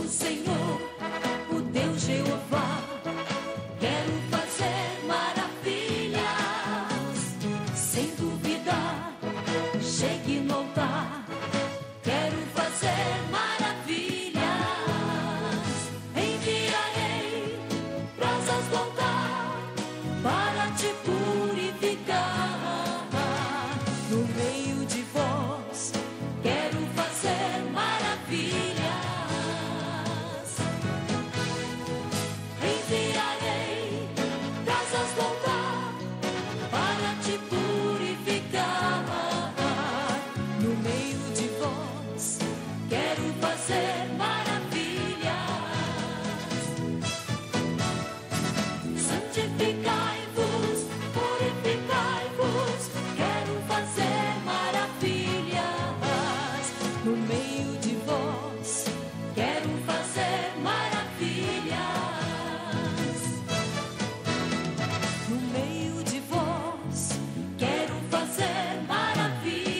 o Senhor, o Deus Jeová. Quero fazer maravilhas, sem duvidar. Chegue no altar. Quero fazer maravilhas. Enviarei brasas do altar para te purificar. No meio de vós, quero fazer maravilhas. Enviarei brasas do altar para te purificar. No meio de vós, quero fazer maravilhas. Santificai-vos, purificai-vos. Quero fazer maravilhas. No meio de vós, quero fazer maravilhas. No meio de vós, quero fazer maravilhas.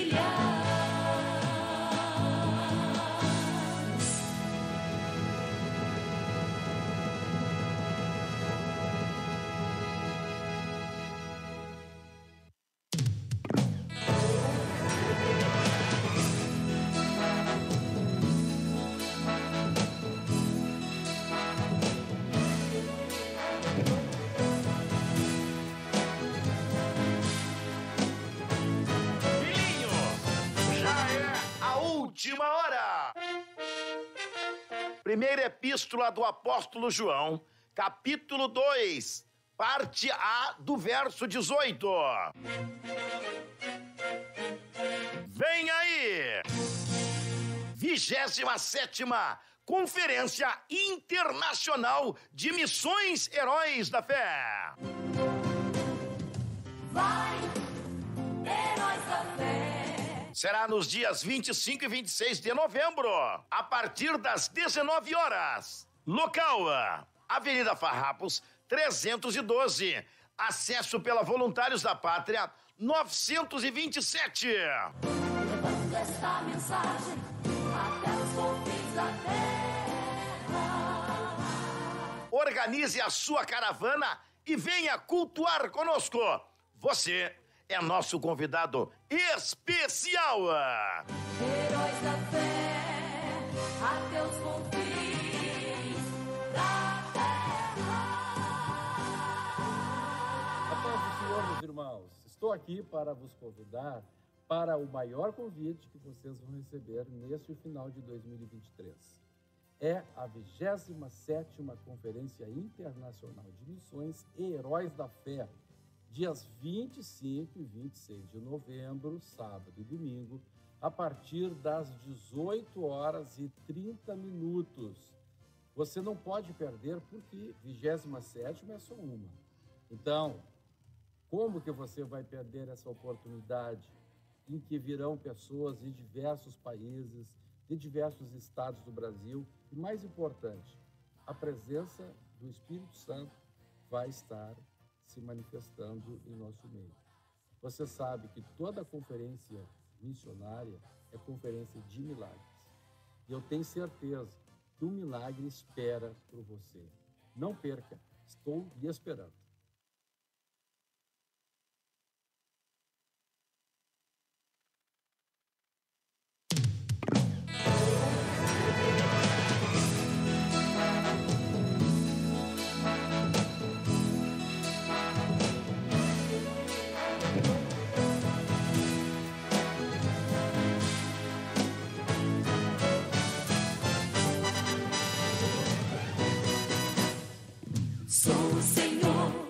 Filhinho, já é a última hora. Primeira epístola do apóstolo João, capítulo 2, parte A do verso 18. Vem aí! 27ª Conferência Internacional de Missões Heróis da Fé. Vai, heróis da fé. Será nos dias 25 e 26 de novembro, a partir das 19 horas. Local: Avenida Farrapos, 312. Acesso pela Voluntários da Pátria, 927. Levando esta mensagem até os confins da terra. Organize a sua caravana e venha cultuar conosco. Você é nosso convidado especial. Heróis da fé, até os confins da terra. A paz do Senhor, meus irmãos. Estou aqui para vos convidar para o maior convite que vocês vão receber neste final de 2023. É a 27ª Conferência Internacional de Missões e Heróis da Fé, dias 25 e 26 de novembro, sábado e domingo, a partir das 18h30. Você não pode perder, porque 27ª é só uma. Então, como que você vai perder essa oportunidade em que virão pessoas de diversos países, de diversos estados do Brasil? E mais importante, a presença do Espírito Santo vai estar se manifestando em nosso meio. Você sabe que toda conferência missionária é conferência de milagres. E eu tenho certeza que um milagre espera por você. Não perca, estou lhe esperando. Sou o Senhor,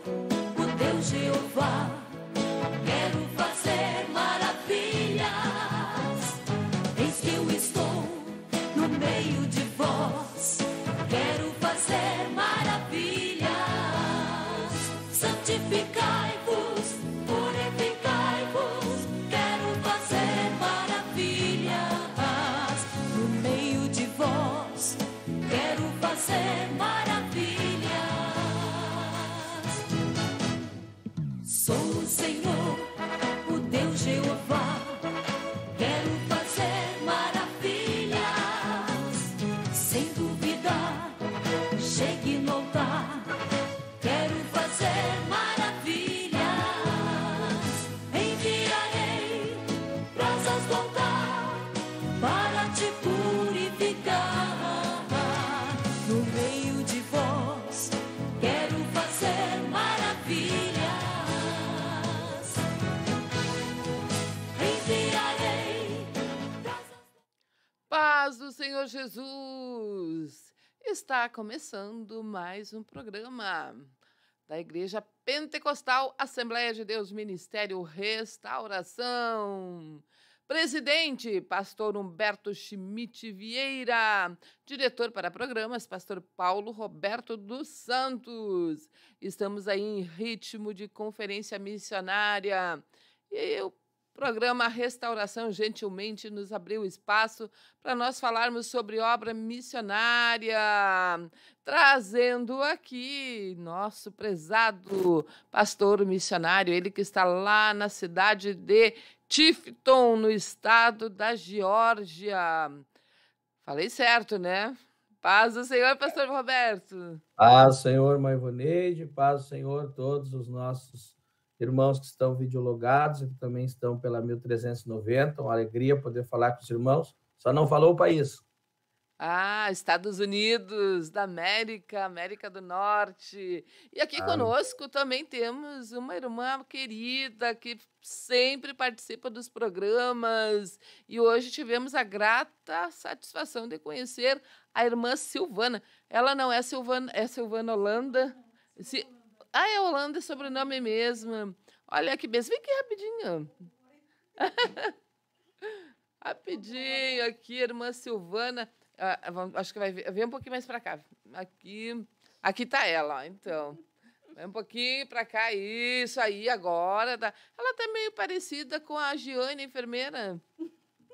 paz do Senhor Jesus! Está começando mais um programa da Igreja Pentecostal Assembleia de Deus Ministério Restauração. Presidente, pastor Humberto Schmidt Vieira. Diretor para programas, pastor Paulo Roberto dos Santos. Estamos aí em ritmo de conferência missionária. E o programa Restauração gentilmente nos abriu espaço para nós falarmos sobre obra missionária, trazendo aqui nosso prezado pastor missionário, ele que está lá na cidade de Tifton, no estado da Geórgia. Falei certo, né? Paz do Senhor, pastor Roberto. Paz do Senhor, mãe Ivoneide, paz do Senhor, todos os nossos irmãos que estão videologados e que também estão pela 1390. Uma alegria poder falar com os irmãos. Só não falou o país. Estados Unidos da América, América do Norte. E aqui conosco também temos uma irmã querida que sempre participa dos programas. E hoje tivemos a grata satisfação de conhecer a irmã Silvana. Ela não é Silvana, é Silvana Holanda. É Holanda, é sobrenome mesmo. Olha que beleza. Vem aqui rapidinho. Rapidinho aqui, irmã Silvana. Acho que vai vir um pouquinho mais para cá. Aqui tá ela, ó, então. Vai um pouquinho para cá, isso aí, agora. Ela tá meio parecida com a Giane, enfermeira.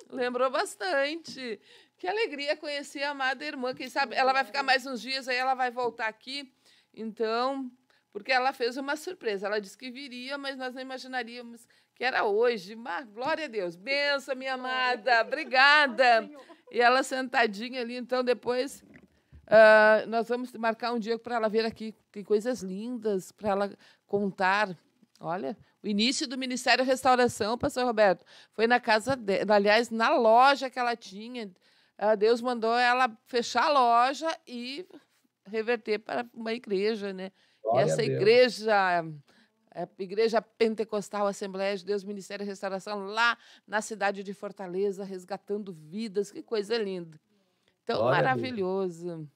Lembrou bastante. Que alegria conhecer a amada irmã. Quem sabe ela vai ficar mais uns dias, aí ela vai voltar aqui. Então, porque ela fez uma surpresa. Ela disse que viria, mas nós não imaginaríamos que era hoje. Mas, glória a Deus. Benção, minha amada. Obrigada. E ela sentadinha ali, então depois nós vamos marcar um dia para ela vir aqui. Tem coisas lindas para ela contar. Olha, o início do Ministério Restauração, pastor Roberto, foi na casa dela, aliás, na loja que ela tinha. Deus mandou ela fechar a loja e reverter para uma igreja, né? E essa igreja... A Igreja Pentecostal Assembleia de Deus Ministério e Restauração, lá na cidade de Fortaleza, resgatando vidas. Que coisa linda. Então, glória maravilhoso.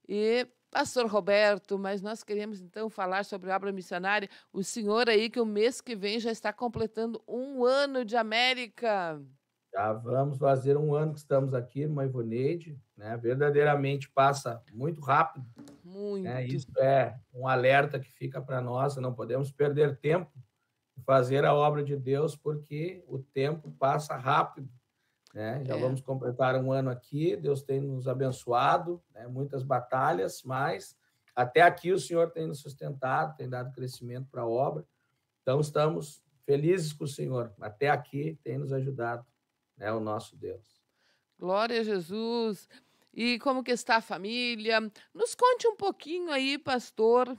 E, pastor Roberto, mas nós queremos, então, falar sobre a obra missionária. O senhor aí, que o mês que vem já está completando 1 ano de América. Já vamos fazer 1 ano que estamos aqui, irmã Ivoneide, né? Verdadeiramente passa muito rápido. Muito. Isso é um alerta que fica para nós, não podemos perder tempo em fazer a obra de Deus, porque o tempo passa rápido, né? Já vamos completar 1 ano aqui, Deus tem nos abençoado, né? Muitas batalhas, mas até aqui o Senhor tem nos sustentado, tem dado crescimento para a obra, então estamos felizes com o Senhor, até aqui tem nos ajudado, né? O nosso Deus. Glória a Jesus. E como que está a família? Nos conte um pouquinho aí, pastor,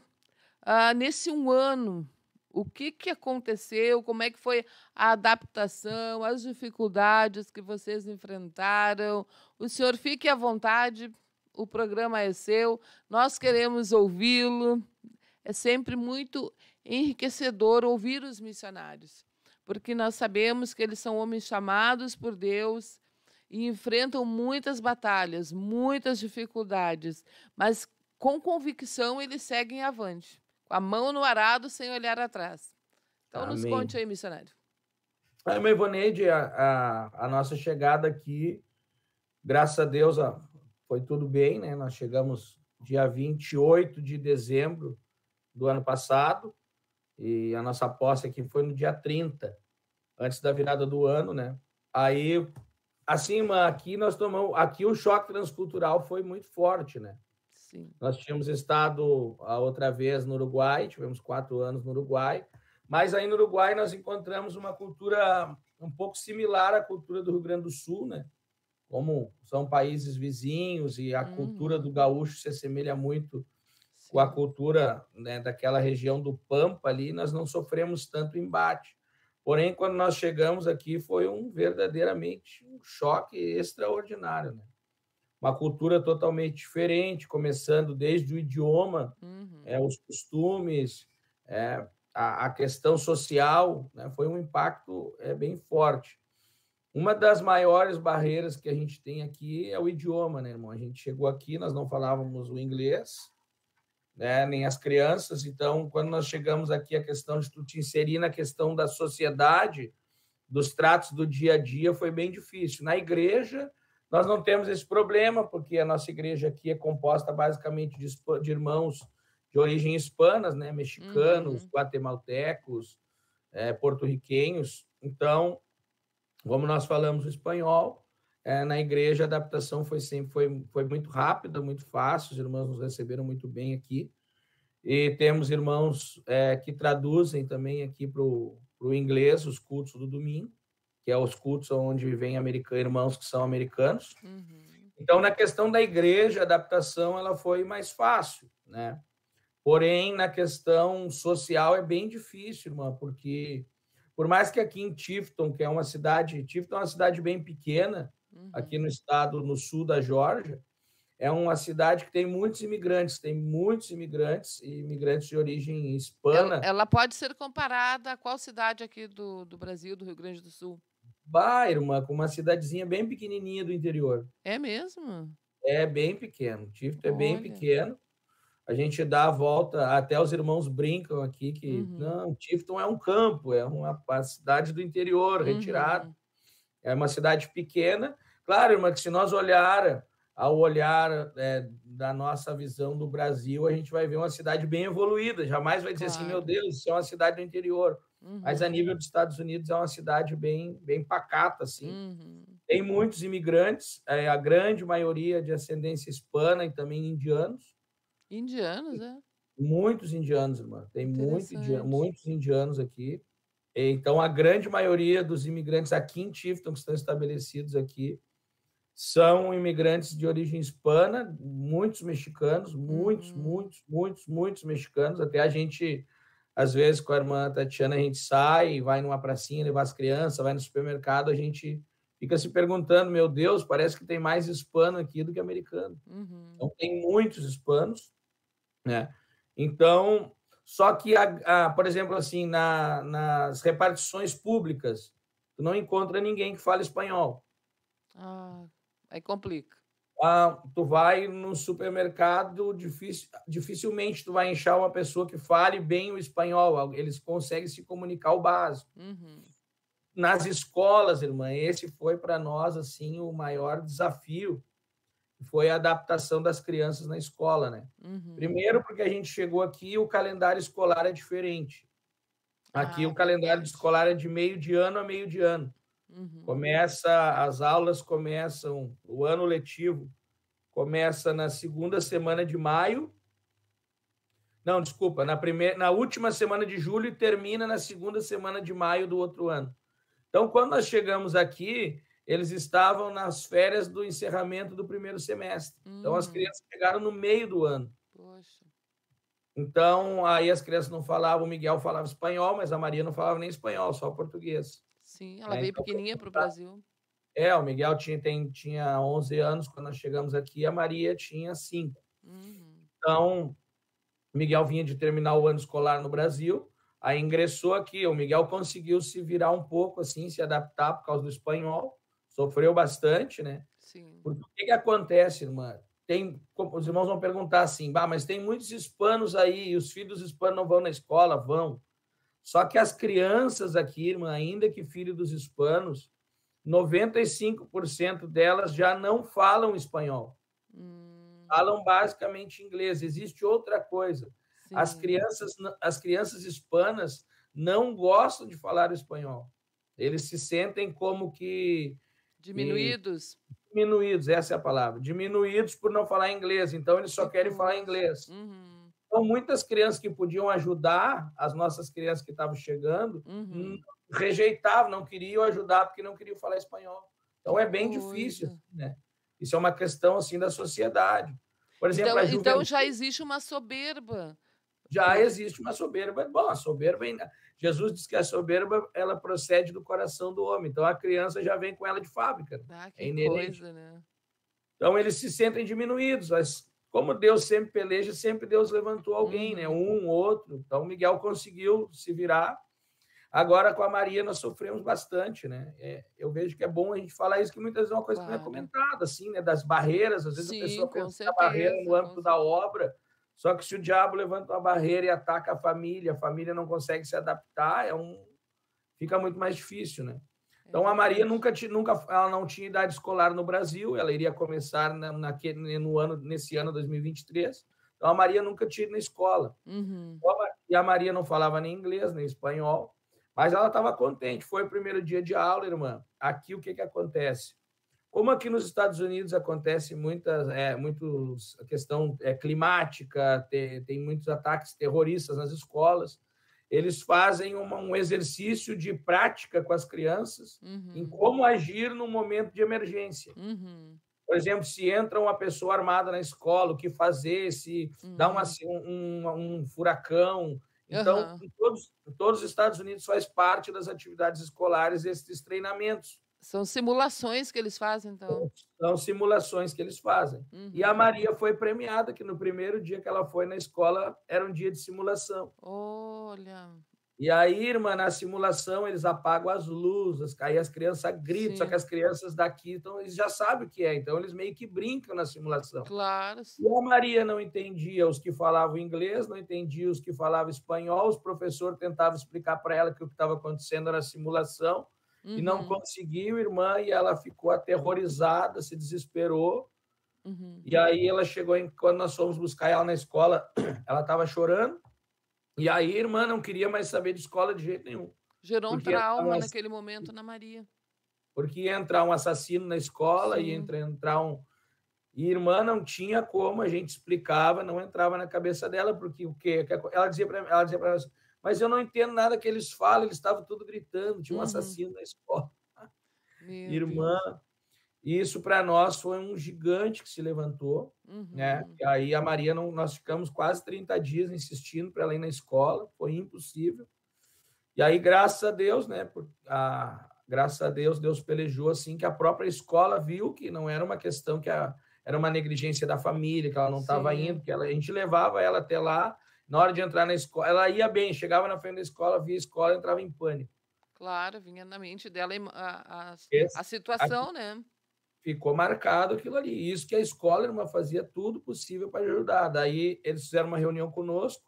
nesse 1 ano, o que aconteceu, como é que foi a adaptação, as dificuldades que vocês enfrentaram. O senhor fique à vontade, o programa é seu, nós queremos ouvi-lo. É sempre muito enriquecedor ouvir os missionários, porque nós sabemos que eles são homens chamados por Deus, e enfrentam muitas batalhas, muitas dificuldades, mas com convicção eles seguem avante, com a mão no arado, sem olhar atrás. Então, amém. Nos conte aí, missionário. Irmã Ivoneide, a nossa chegada aqui, graças a Deus, foi tudo bem, né? Nós chegamos dia 28 de dezembro do ano passado, e a nossa posse aqui foi no dia 30, antes da virada do ano, né? Aí... Acima, aqui o choque transcultural foi muito forte, né? Sim. Nós tínhamos estado a outra vez no Uruguai, tivemos 4 anos no Uruguai, mas aí no Uruguai nós encontramos uma cultura um pouco similar à cultura do Rio Grande do Sul, né? Como são países vizinhos e a cultura do gaúcho se assemelha muito com a cultura, né, daquela região do Pampa ali, nós não sofremos tanto embate. Porém, quando nós chegamos aqui, foi verdadeiramente um choque extraordinário, né? Uma cultura totalmente diferente, começando desde o idioma, os costumes, a questão social, né? Foi um impacto bem forte. Uma das maiores barreiras que a gente tem aqui é o idioma, né, irmão? A gente chegou aqui, nós não falávamos o inglês, né, nem as crianças. Então, quando nós chegamos aqui, a questão de tu te inserir na questão da sociedade, dos tratos do dia a dia, foi bem difícil. Na igreja, nós não temos esse problema, porque a nossa igreja aqui é composta basicamente de irmãos de origem hispanas, né, mexicanos, guatemaltecos, porto-riquenhos. Então, como nós falamos o espanhol, na igreja a adaptação foi muito rápida, muito fácil, os irmãos nos receberam muito bem aqui, e temos irmãos que traduzem também aqui para o inglês os cultos do domingo, que é os cultos onde vem irmãos que são americanos. Então, na questão da igreja, a adaptação ela foi mais fácil, né? Porém, na questão social é bem difícil, irmã, porque por mais que aqui em Tifton, que é uma cidade, Tifton é uma cidade bem pequena, aqui no estado, no sul da Geórgia, é uma cidade que tem muitos imigrantes e imigrantes de origem hispana. Ela pode ser comparada a qual cidade aqui do Brasil, do Rio Grande do Sul? Irmã, com uma cidadezinha bem pequenininha do interior. É mesmo? É bem pequeno, Tifton é bem pequeno. A gente dá a volta, até os irmãos brincam aqui que não, Tifton é um campo, é uma cidade do interior, retirada. É uma cidade pequena. Claro, irmã, que se nós ao olhar da nossa visão do Brasil, a gente vai ver uma cidade bem evoluída. Jamais vai dizer assim, meu Deus, isso é uma cidade do interior. Mas a nível dos Estados Unidos é uma cidade bem pacata, assim. Tem muitos imigrantes, a grande maioria de ascendência hispana e também indianos. Indianos, é? Muitos indianos, irmã. Tem muitos indianos aqui. Então, a grande maioria dos imigrantes aqui em Tifton, que estão estabelecidos aqui, são imigrantes de origem hispana, muitos mexicanos, muitos mexicanos. Até a gente, às vezes, com a irmã Tatiana, a gente sai, vai numa pracinha levar as crianças, vai no supermercado, a gente fica se perguntando, meu Deus, parece que tem mais hispano aqui do que americano. Então, tem muitos hispanos, né? Então, só que, por exemplo, assim, nas repartições públicas, tu não encontra ninguém que fale espanhol. Aí complica. Tu vai no supermercado, dificilmente tu vai achar uma pessoa que fale bem o espanhol. Eles conseguem se comunicar o básico. Nas escolas, irmã, esse foi para nós assim o maior desafio, foi a adaptação das crianças na escola, né? Primeiro porque a gente chegou aqui e o calendário escolar é diferente. Aqui o calendário escolar é de meio de ano a meio de ano. As aulas começam, o ano letivo começa na segunda semana de maio. Não, desculpa, na última semana de julho e termina na segunda semana de maio do outro ano. Então, quando nós chegamos aqui, eles estavam nas férias do encerramento do primeiro semestre. Então, as crianças chegaram no meio do ano. Poxa. Então, aí as crianças não falavam, o Miguel falava espanhol, mas a Maria não falava nem espanhol, só português. Sim, ela veio pequenininha para o Brasil. O Miguel tinha 11 anos quando nós chegamos aqui, a Maria tinha 5. Então, o Miguel vinha de terminar o ano escolar no Brasil, aí ingressou aqui. O Miguel conseguiu se virar um pouco, assim, se adaptar por causa do espanhol, sofreu bastante, né? Sim. Porque o que acontece, irmã? Os irmãos vão perguntar assim, mas tem muitos hispanos aí, e os filhos hispanos não vão na escola? Vão. Só que as crianças aqui, irmã, ainda que filho dos hispanos, 95% delas já não falam espanhol. Falam basicamente inglês. Existe outra coisa. As crianças hispanas não gostam de falar o espanhol. Eles se sentem como que... Diminuídos? Diminuídos, essa é a palavra. Diminuídos por não falar inglês. Então, eles só querem falar inglês. Então, muitas crianças que podiam ajudar, as nossas crianças que estavam chegando, rejeitavam, não queriam ajudar porque não queriam falar espanhol. Então, é bem difícil, né? Isso é uma questão, assim, da sociedade. Por exemplo, então já existe uma soberba. Já existe uma soberba. Bom, a soberba... Jesus diz que a soberba, ela procede do coração do homem. Então, a criança já vem com ela de fábrica. Que coisa, né? Então, eles se sentem diminuídos. Mas, como Deus sempre peleja, sempre Deus levantou alguém, né? Um, outro. Então, Miguel conseguiu se virar. Agora, com a Maria, nós sofremos bastante, né? Eu vejo que é bom a gente falar isso, que muitas vezes é uma coisa que não é Claro. comentada, assim, né? Das barreiras, às vezes a Sim, pessoa com pensa na barreira no certeza, âmbito da obra, só que se o diabo levanta uma barreira e ataca a família não consegue se adaptar, fica muito mais difícil, né? é Então, a Maria verdade. ela não tinha idade escolar no Brasil, ela iria começar nesse ano 2023. Então, a Maria nunca tinha ido na escola. Uhum. E a Maria não falava nem inglês, nem espanhol, mas ela estava contente. Foi o primeiro dia de aula, irmã. Aqui, o que acontece? Como aqui nos Estados Unidos acontece a questão climática, tem muitos ataques terroristas nas escolas, eles fazem um exercício de prática com as crianças em Uhum. como agir no momento de emergência. Uhum. Por exemplo, se entra uma pessoa armada na escola, o que fazer, se dá um furacão. Então, Aham. em todos os Estados Unidos faz parte das atividades escolares esses treinamentos. São simulações que eles fazem, então. São simulações que eles fazem. E a Uhum. Maria foi premiada, que no primeiro dia que ela foi na escola era um dia de simulação. Olha, E aí, irmã, na simulação, eles apagam as luzes, aí as crianças gritam, só que sim, as crianças daqui, então, eles já sabem o que é, então eles meio que brincam na simulação. claro. E a Maria não entendia os que falavam inglês, não entendia os que falavam espanhol, os professores tentavam explicar para ela que o que estava acontecendo era simulação, e não Uhum. conseguiu, irmã, e ela ficou aterrorizada, se desesperou, Uhum. e aí ela chegou, quando nós fomos buscar ela na escola, ela estava chorando, e aí a irmã não queria mais saber de escola de jeito nenhum, Gerou um porque ia entrar um, trauma naquele momento na Maria. porque ia entrar um assassino na escola, ia Sim. entrar um... E irmã não tinha como, a gente explicava, não entrava na cabeça dela, porque o quê? Ela dizia para nós, mas eu não entendo nada que eles falam, eles estavam tudo gritando, tinha um Uhum. assassino na escola. Meu Irmã, Deus. isso para nós foi um gigante que se levantou, né? Uhum. E aí a Maria, não, nós ficamos quase 30 dias insistindo para ela ir na escola, foi impossível. E aí, graças a Deus, né? Graças a Deus, Deus pelejou assim que a própria escola viu que não era uma questão era uma negligência da família, que ela não estava indo, Sim, que a gente levava ela até lá, na hora de entrar na escola, ela ia bem, chegava na frente da escola, via a escola, entrava em pânico. claro, vinha na mente dela a Esse, situação, né? ficou marcado aquilo ali. Isso que a escola, irmã, fazia tudo possível para ajudar. Daí eles fizeram uma reunião conosco,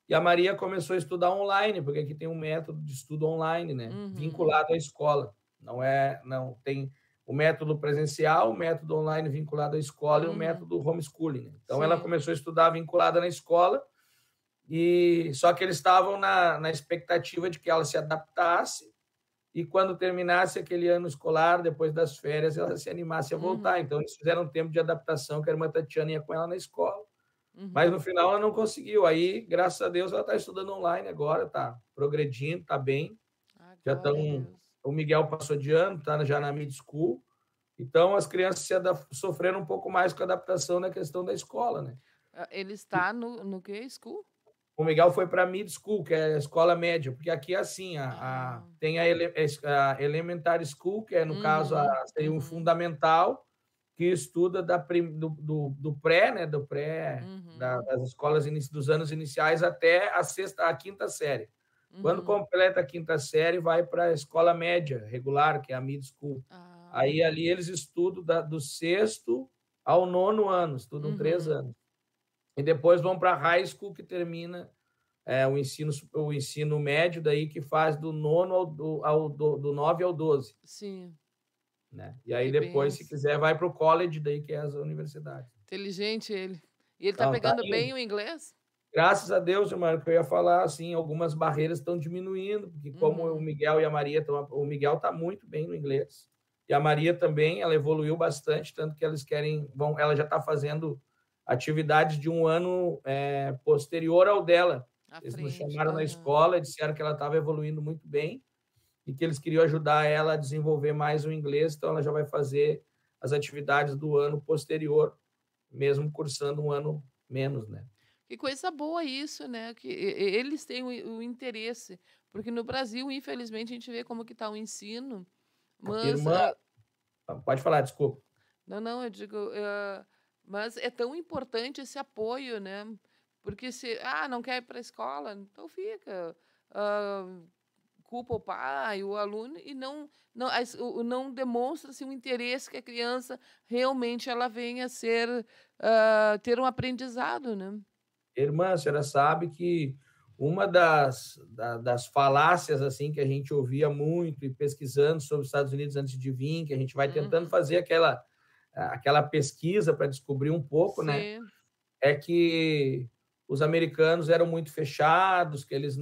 e a Maria começou a estudar online, porque aqui tem um método de estudo online, né? Uhum. Vinculado à escola. Não tem o método presencial, o método online vinculado à escola e o Uhum. método homeschooling, né? Então ela Sim. começou a estudar vinculada na escola, e só que eles estavam na expectativa de que ela se adaptasse e quando terminasse aquele ano escolar, depois das férias, ela se animasse a voltar. Uhum. Então eles fizeram um tempo de adaptação, que a irmã Tatiana ia com ela na escola. Mas no Uhum. final ela não conseguiu. Aí, graças a Deus, ela está estudando online agora, está progredindo, está bem. Ah, Já glória a estão. Deus. O Miguel passou de ano, está já na mid school. Então, as crianças sofreram um pouco mais com a adaptação na questão da escola, né? Ele está no quê? School? O Miguel foi para mid school, que é a escola média, porque aqui é assim, Ah. tem a elementary school, que é, no caso, Uhum. seria um Uhum. fundamental, que estuda do pré, né, Uhum. das escolas dos anos iniciais até a quinta série. Quando Uhum. completa a quinta série, vai para a escola média regular, que é a mid school. Ah. Aí ali eles estudam do sexto ao nono ano, estudam 3 Uhum. anos. E depois vão para a high school, que termina o ensino médio, daí que faz do nono do 9 ao 12. Sim. Né? E aí Que depois, se benção. quiser, vai para o college, daí que é as universidades. Inteligente ele. E ele tá Então, tá pegando indo. bem o inglês? Graças a Deus, irmão, que eu ia falar, assim, algumas barreiras estão diminuindo, porque como o Uhum. Miguel e a Maria estão... O Miguel está muito bem no inglês. E a Maria também, ela evoluiu bastante, tanto que ela já está fazendo atividades de um ano posterior ao dela. À Eles nos frente. chamaram na Aham. escola e disseram que ela estava evoluindo muito bem e que eles queriam ajudar ela a desenvolver mais o inglês, então ela já vai fazer as atividades do ano posterior, mesmo cursando um ano menos, né? Que coisa boa isso, né? Que eles têm o interesse. Porque no Brasil, infelizmente, a gente vê como que está o ensino. Mas, Irmã, pode falar, desculpa. não, eu digo, mas é tão importante esse apoio, né? Porque se, não quer ir para a escola, então fica. Ah, culpa o pai, o aluno, e não demonstra-se um interesse que a criança realmente ela venha a ser, ter um aprendizado, né? Irmã, a senhora sabe que uma das falácias assim que a gente ouvia muito e pesquisando sobre os Estados Unidos antes de vir, que a gente vai tentando fazer aquela pesquisa para descobrir um pouco, né? Sim. É que os americanos eram muito fechados, que eles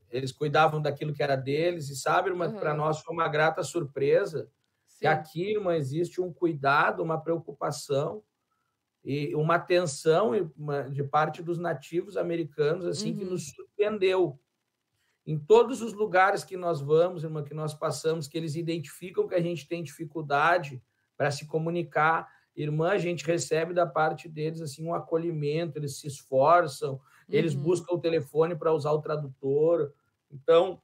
eles cuidavam daquilo que era deles, e sabe, irmã, para nós foi uma grata surpresa que Sim. aqui, irmã, existe um cuidado, uma preocupação e uma atenção de parte dos nativos americanos, assim, que nos surpreendeu. Em todos os lugares que nós vamos, irmã, que nós passamos, que eles identificam que a gente tem dificuldade para se comunicar, irmã, a gente recebe da parte deles assim um acolhimento, eles se esforçam, eles buscam o telefone para usar o tradutor. Então,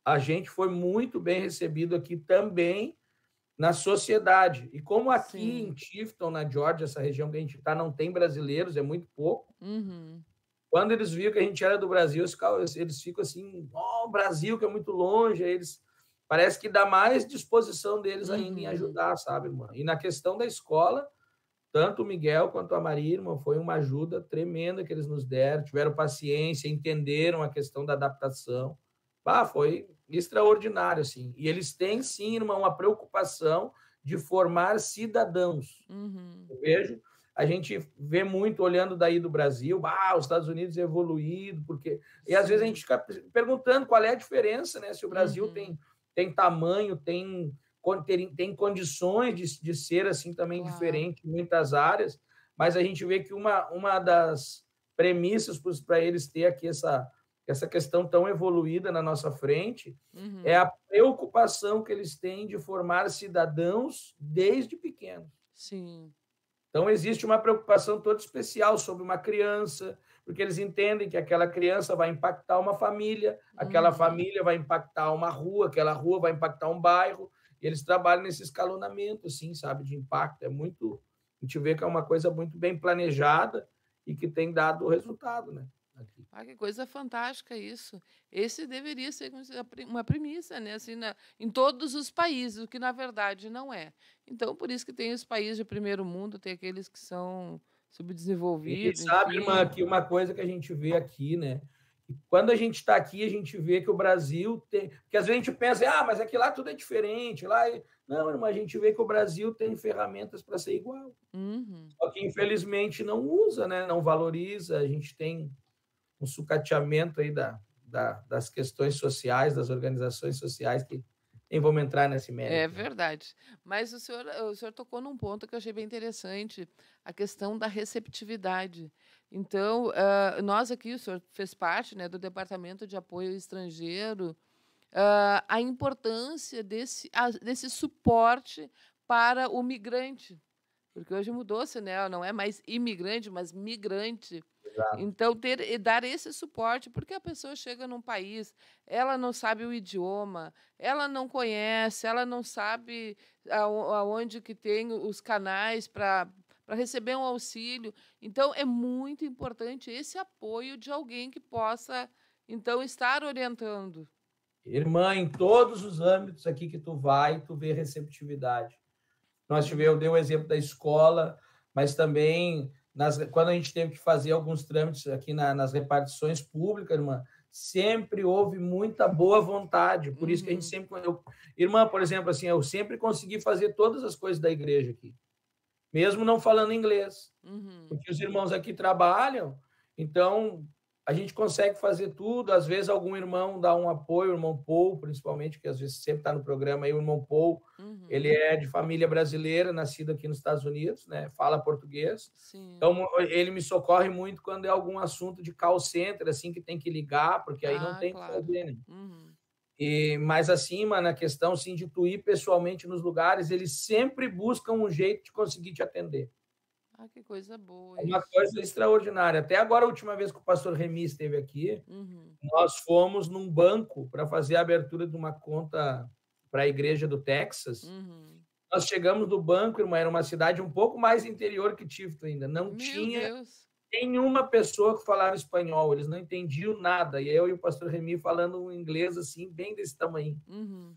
a gente foi muito bem recebido aqui também na sociedade. E como aqui em Tifton, na Geórgia, essa região que a gente está, não tem brasileiros, é muito pouco. Quando eles viram que a gente era do Brasil, eles ficam assim, o Brasil que é muito longe, eles parece que dá mais disposição deles ainda em ajudar, sabe, irmã? E na questão da escola, tanto o Miguel quanto a Maria, irmã, foi uma ajuda tremenda que eles nos deram, tiveram paciência, entenderam a questão da adaptação. Foi extraordinário, assim. E eles têm, sim, irmã, uma preocupação de formar cidadãos. Eu vejo, a gente vê muito olhando daí do Brasil, os Estados Unidos é evoluído, porque... E às vezes a gente fica perguntando qual é a diferença, né? Se o Brasil tem tamanho, tem condições de ser assim também diferente em muitas áreas, mas a gente vê que uma das premissas para eles ter aqui essa questão tão evoluída na nossa frente é a preocupação que eles têm de formar cidadãos desde pequenos. Sim. Então, existe uma preocupação toda especial sobre uma criança, porque eles entendem que aquela criança vai impactar uma família, aquela família vai impactar uma rua, aquela rua vai impactar um bairro, e eles trabalham nesse escalonamento, assim, sabe, de impacto. É muito... A gente vê que é uma coisa muito bem planejada e que tem dado resultado, né? Aqui. Que coisa fantástica isso. Esse deveria ser uma premissa, né? Assim, em todos os países, o que na verdade não é. Então, por isso que tem os países de primeiro mundo, tem aqueles que são subdesenvolvidos. E sabe, irmã, que uma coisa que a gente vê aqui, né? Quando a gente está aqui, a gente vê que o Brasil tem... Porque às vezes a gente pensa, mas aqui lá tudo é diferente. Não, irmã, a gente vê que o Brasil tem ferramentas para ser igual. Só que, infelizmente, não usa, né? Não valoriza. A gente tem um sucateamento aí das questões sociais, das organizações sociais, que nem vamos entrar nesse mérito. É verdade. Mas o senhor tocou num ponto que eu achei bem interessante, a questão da receptividade. Então, nós aqui, o senhor fez parte, né, do Departamento de Apoio Estrangeiro, a importância desse suporte para o migrante, porque hoje mudou-se, né? Não é mais imigrante, mas migrante. Exato. Então, dar esse suporte, porque a pessoa chega num país, ela não sabe o idioma, ela não conhece, ela não sabe aonde que tem os canais para receber um auxílio. Então, é muito importante esse apoio de alguém que possa, então, estar orientando. Irmã, em todos os âmbitos aqui que tu vai, tu vê receptividade. Eu dei o exemplo da escola, mas também quando a gente teve que fazer alguns trâmites aqui nas repartições públicas, irmã, sempre houve muita boa vontade. Por isso que a gente sempre... Irmã, por exemplo, assim, eu sempre consegui fazer todas as coisas da igreja aqui, mesmo não falando inglês. Porque os irmãos aqui trabalham, então a gente consegue fazer tudo. Às vezes algum irmão dá um apoio, o irmão Paul, principalmente, que às vezes sempre está no programa aí, o irmão Paul, ele é de família brasileira, nascido aqui nos Estados Unidos, né? Fala português. Sim. Então, ele me socorre muito quando é algum assunto de call center, assim, que tem que ligar, porque aí não tem o que fazer, né? Mas assim, mano, na questão assim, de tu ir pessoalmente nos lugares, eles sempre buscam um jeito de conseguir te atender. Que coisa boa. É uma coisa extraordinária. Até agora, a última vez que o pastor Remy esteve aqui, nós fomos num banco para fazer a abertura de uma conta para a igreja do Texas. Nós chegamos do banco, irmã, era uma cidade um pouco mais interior que Tifton ainda. Não tinha nenhuma pessoa que falava espanhol, eles não entendiam nada. E eu e o pastor Remy falando um inglês assim, bem desse tamanho. Uhum.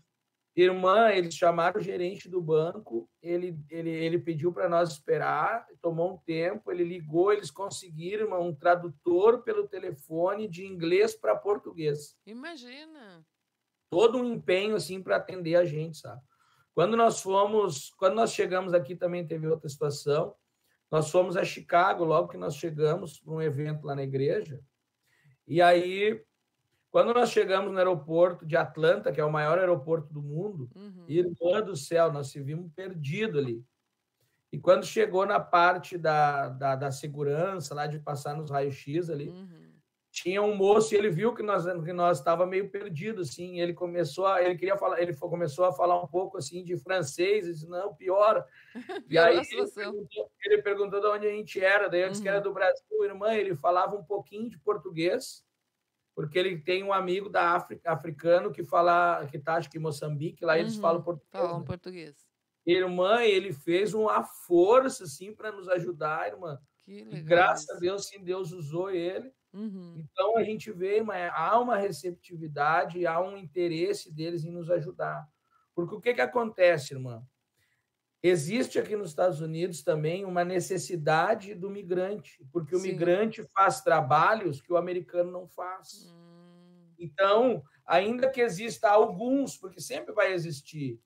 Irmã, eles chamaram o gerente do banco, ele pediu para nós esperar, tomou um tempo, ele ligou, eles conseguiram um tradutor pelo telefone de inglês para português. Imagina. Todo um empenho assim para atender a gente, sabe? Quando nós chegamos aqui também teve outra situação. Nós fomos a Chicago logo que nós chegamos para um evento lá na igreja. E aí, quando nós chegamos no aeroporto de Atlanta, que é o maior aeroporto do mundo, irmã do céu, nós se vimos perdidos ali. E quando chegou na parte da segurança, lá de passar nos raios-x ali, tinha um moço e ele viu que nós estava meio perdido, assim. Ele começou a falar um pouco assim de francês. Ele disse, não, piora. E aí ele perguntou de onde a gente era. Daí eu disse que era do Brasil, irmã. Ele falava um pouquinho de português, porque ele tem um amigo da África, africano, que está, acho que em Moçambique, lá eles falam português. Falam português. Irmã, ele fez uma força, assim, para nos ajudar, irmã. Que legal. E graças a Deus, sim, Deus usou ele. Então, a gente vê, há uma receptividade, há um interesse deles em nos ajudar. Porque o que acontece, irmã? Existe aqui nos Estados Unidos também uma necessidade do migrante, porque o migrante faz trabalhos que o americano não faz. Então, ainda que exista alguns, porque sempre vai existir,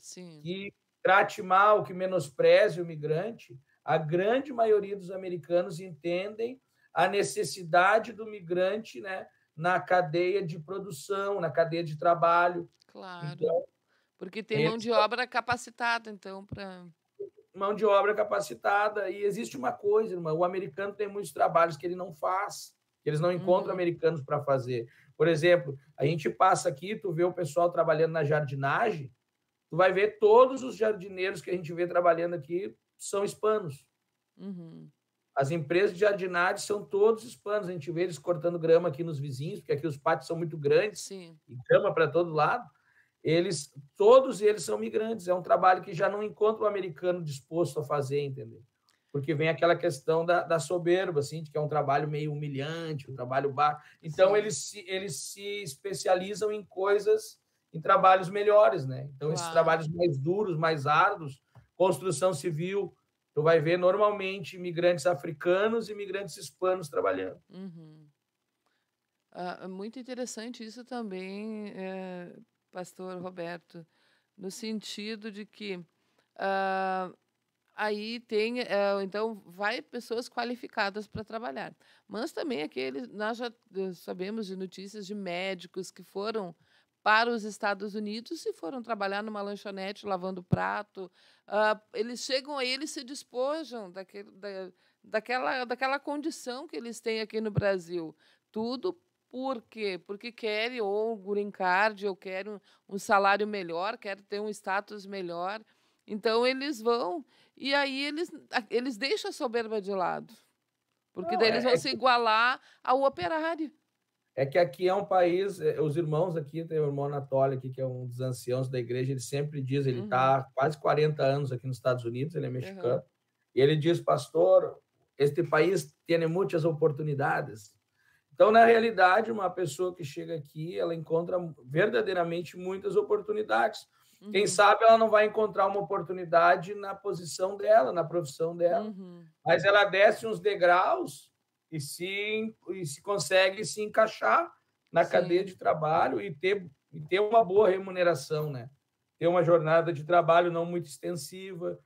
que trate mal, que menospreze o migrante, a grande maioria dos americanos entendem a necessidade do migrante, né, na cadeia de produção, na cadeia de trabalho. Claro, então, porque tem mão de obra capacitada, então, para... Mão de obra capacitada. E existe uma coisa, irmã, o americano tem muitos trabalhos que ele não faz, que eles não encontram americanos para fazer. Por exemplo, a gente passa aqui, tu vê o pessoal trabalhando na jardinagem, tu vai ver todos os jardineiros que a gente vê trabalhando aqui são hispanos. As empresas de jardinagem são todos hispanos. A gente vê eles cortando grama aqui nos vizinhos, porque aqui os pátios são muito grandes, e grama para todo lado. Todos eles são migrantes. É um trabalho que já não encontra o americano disposto a fazer, entendeu? Porque vem aquela questão da soberba, assim, de que é um trabalho meio humilhante, um trabalho baixo. Então, eles se especializam em coisas, em trabalhos melhores, né? Então, esses trabalhos mais duros, mais árduos, construção civil, tu vai ver normalmente imigrantes africanos e imigrantes hispanos trabalhando. Muito interessante isso também, pastor Roberto, no sentido de que aí tem, então, vai pessoas qualificadas para trabalhar. Mas também nós já sabemos de notícias de médicos que foram para os Estados Unidos e foram trabalhar numa lanchonete lavando prato. Eles chegam aí, eles se despojam daquela condição que eles têm aqui no Brasil. Tudo por quê? Porque querem ou um green card, ou querem um salário melhor, querem ter um status melhor. Então, eles vão e aí eles deixam a soberba de lado. Porque daí eles vão se igualar ao operário. É que aqui é um país, os irmãos aqui, tem o irmão Anatólio aqui, que é um dos anciãos da igreja, ele sempre diz, ele está há quase 40 anos aqui nos Estados Unidos, ele é mexicano, e ele diz, pastor, este país tem muitas oportunidades. Então, na realidade, uma pessoa que chega aqui, ela encontra verdadeiramente muitas oportunidades. Quem sabe ela não vai encontrar uma oportunidade na posição dela, na profissão dela, mas ela desce uns degraus e se consegue se encaixar na cadeia de trabalho e ter uma boa remuneração, né? Ter uma jornada de trabalho não muito extensiva.